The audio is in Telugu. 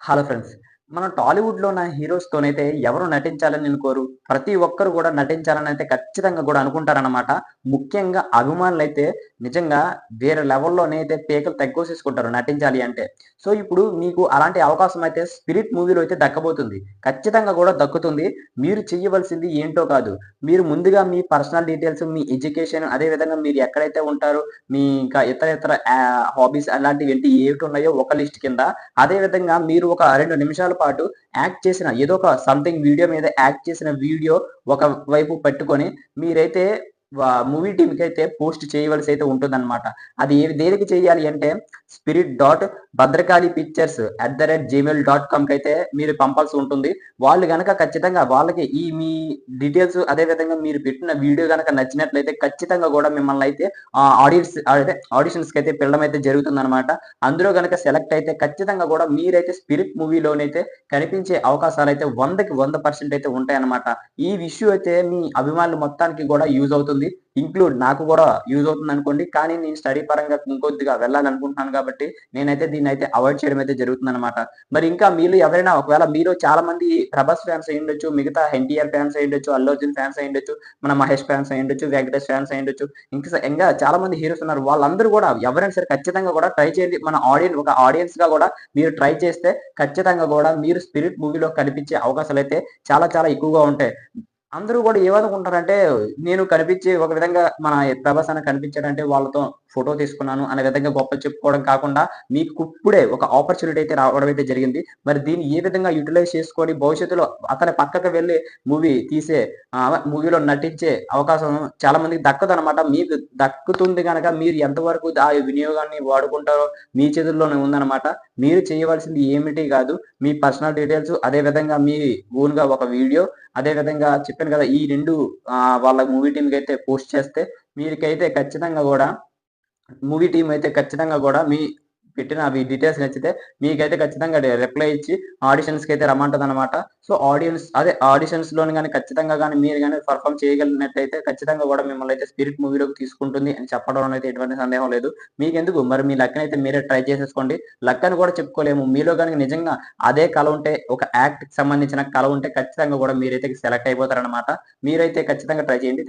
Hello friends. మనం టాలీవుడ్‌లో ఉన్న హీరోస్‌తోనైతే ఎవరు నటించాలని అనుకోరు. ప్రతి ఒక్కరు గూడా నటించాలనైతే ఖచ్చితంగా గూడా అనుకుంటారనమాట. ముఖ్యంగా అభిమానులైతే నిజంగా వేరే లెవెల్‌లోనైతే పీకలు తెగ్గోసేసుకుంటారు నటించాలి అంటే. సో, ఇప్పుడు మీకు అలాంటి అవకాశం అయితే 'స్పిరిట్' మూవీలో అయితే దక్కబోతుంది. ఖచ్చితంగా గూడా దక్కుతుంది. మీరు చెయ్యవలసింది ఏంటో కాదు. మీరు ముందుగా మీ పర్సనల్ డీటెయిల్స్, మీ ఎడ్యుకేషన్ అదే విధంగా మీరు ఎక్కడైతే ఉంటారో, మీ ఇంకా ఇతర హాబీస్ అలాంటివేంటి ఏటున్నాయో ఒక లిస్ట్ కింద అదే విధంగా మీరు ఒక 2 నిమిషాల పాటు యాక్ట్ చేసిన ఏదో ఒక సంథింగ్ వీడియో మీద యాక్ట్ చేసిన వీడియో ఒక వైపు పెట్టుకొని మీరైతే మూవీ టీమ్‌కైతే పోస్ట్ చేయవలసైతే ఉంటుందన్నమాట. అది దేనికి చేయాలి అంటే spirit dot Bhadrakali pictures @gmail.com కైతే మీరు పంపాల్సి ఉంటుంది. వాళ్ళు గనక ఖచ్చితంగా వాళ్ళకి ఈ మీ డీటెయిల్స్ అదే విధంగా మీరు పెట్టిన వీడియో గనక నచ్చినట్లయితే ఖచ్చితంగా గూడా మిమ్మల్నయితే ఆడిషన్స్‌కైతే పిలవడం అయితే జరుగుతుందన్నమాట. అందులో గనక సెలెక్ట్ అయితే ఖచ్చితంగా గూడా మీరైతే 'స్పిరిట్' మూవీలోనైతే కనిపించే అవకాశాలైతే 100కి 100% అయితే ఉంటాయన్నమాట. ఈ విషయం అయితే మీ అభిమానులు మొత్తానికి గూడా యూజ్ అవుతుంది. నాకు గూడా యూజ్ అవుతుందనుకోండి. కానీ నేను స్టడీ పరంగా ఇంకొద్దిగా వెళ్ళాలనుకుంటున్నాను గాబట్టి, నేనైతే దీన్నైతే అవాయిడ్ చేయడం అయితే జరుగుతుందన్నమాట. మరి ఇంకా మీలో ఎవరైనా ఒకవేళ మీలో చాలా మంది 'ప్రభాస్' ఫ్యాన్స్ అయ్యుండొచ్చు, మిగతా 'ఎన్టీఆర్' ఫ్యాన్స్ అయ్యుండొచ్చు, 'అల్లు అర్జున్' ఫ్యాన్స్ అయ్యుండొచ్చు, మన 'మహేష్' ఫ్యాన్స్ అయ్యుండొచ్చు, 'వెంకటేష్' ఫ్యాన్స్ అయ్యుండొచ్చు. ఇంకా చాలా మంది హీరోస్ ఉన్నారు. వాళ్ళందరూ గూడా ఎవరైనా సరే ఖచ్చితంగా గూడా ట్రై చేయండి. మన ఒక ఆడియన్స్‌గా గూడా మీరు ట్రై చేస్తే ఖచ్చితంగా గూడా మీరు 'స్పిరిట్' మూవీలో కనిపించే అవకాశాలైతే చాలా చాలా ఎక్కువగా ఉంటాయి. అందరూ గూడా ఏమనుకుంటారంటే, నేను కనిపించి ఒక విధంగా మన 'ప్రభాస్' అన్న కనిపించాడంటే వాళ్ళతో ఫోటో తీసుకున్నాను అనే విధంగా గొప్పలు చెప్పుకోవడం కాకుండా, మీకు ఇప్పుడే ఒక ఆపర్చునిటీ అయితే రావడం అయితే జరిగింది. మరి దీన్ని ఏ విధంగా యుటిలైజ్ చేసుకొని భవిష్యత్తులో అతని పక్కకు వెళ్లి మూవీలో నటించే అవకాశం చాలా మందికి దక్కదనమాట. మీకు దక్కుతుంది గనక మీరు ఎంతవరకు ఆ వినియోగాన్ని వాడుకుంటారో మీ చేతుల్లోనే ఉందనమాట. మీరు చేయవలసింది ఏమిటి గాదు. మీ పర్సనల్ డీటెయిల్స్ అదే విధంగా మీ ఓన్‌గా ఒక వీడియో అదే విధంగా చెప్పాను గదా! ఈ 2 వాళ్ళ మూవీ టీమ్‌కైతే పోస్ట్ చేస్తే మీరికైతే ఖచ్చితంగా గూడా మూవీ టీమ్ అయితే ఖచ్చితంగా గూడా మీ పెట్టిన అవి డీటెయిల్స్ నచ్చితే మీకైతే ఖచ్చితంగా రిప్లై ఇచ్చి ఆడిషన్స్‌కైతే రమ్మంటదనమాట. సో, ఆడిషన్స్‌లోని గాని ఖచ్చితంగా గాని మీరు గాని పెర్ఫార్మ్ చేయగలిగినట్టయితే ఖచ్చితంగా గూడా మిమ్మల్నయితే 'స్పిరిట్' మూవీలోకి తీసుకుంటుంది అని చెప్పడంలో అయితే ఎటువంటి సందేహం లేదు. మీకెందుకు మరి మీ లక్‌నయితే మీరే ట్రై చేసేసుకోండి. లక్ అని కూడా చెప్పుకోలేము. మీలో గనుక నిజంగా అదే కల ఉంటే ఒక యాక్ట్‌కి సంబంధించిన కల ఉంటే ఖచ్చితంగా గూడా మీరైతే సెలెక్ట్ అయిపోతారనమాట. మీరైతే ఖచ్చితంగా ట్రై చేయండి.